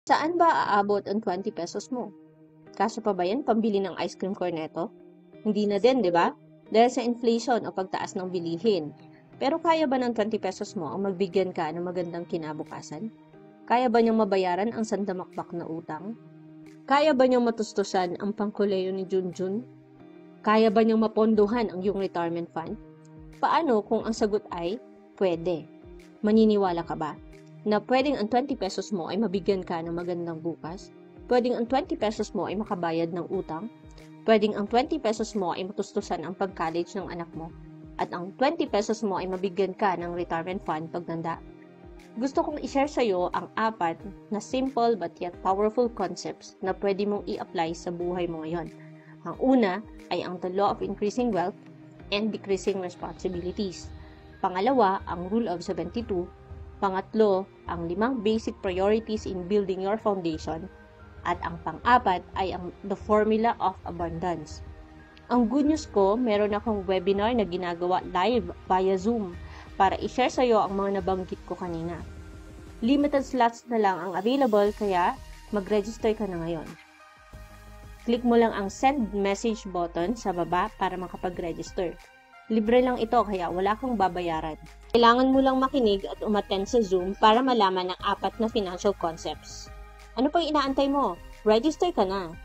Saan ba aabot ang 20 pesos mo? Kasya pa ba yan pambili ng ice cream cornetto? Hindi na din, di ba? Dahil sa inflation o pagtaas ng bilihin. Pero kaya ba ng 20 pesos mo ang magbigyan ka ng magandang kinabukasan? Kaya ba niyang mabayaran ang sandamakbak na utang? Kaya ba niyang matustusan ang pangkuleyo ni Junjun? Kaya ba niyang mapondohan ang iyong retirement fund? Paano kung ang sagot ay, pwede? Maniniwala ka ba na pwedeng ang 20 pesos mo ay mabigyan ka ng magandang bukas? Pwedeng ang 20 pesos mo ay makabayad ng utang? Pwedeng ang 20 pesos mo ay matustusan ang pag-college ng anak mo? At ang 20 pesos mo ay mabigyan ka ng retirement fund pagtanda? Gusto kong i-share sa iyo ang 4 na simple but yet powerful concepts na pwede mong i-apply sa buhay mo ngayon. Ang una ay ang the law of increasing wealth and decreasing responsibilities. Pangalawa, ang rule of 72. Pangatlo, ang 5 basic priorities in building your foundation. At ang pang-4 ay ang the formula of abundance. Ang good news ko, meron akong webinar na ginagawa live via Zoom para i-share sa iyo ang mga nabanggit ko kanina. Limited slots na lang ang available kaya mag-register ka na ngayon. Click mo lang ang send message button sa baba para makapag-register. Libre lang ito kaya wala kang babayaran. Kailangan mo lang makinig at umattend sa Zoom para malaman ang 4 na financial concepts. Ano pang inaantay mo? Register ka na!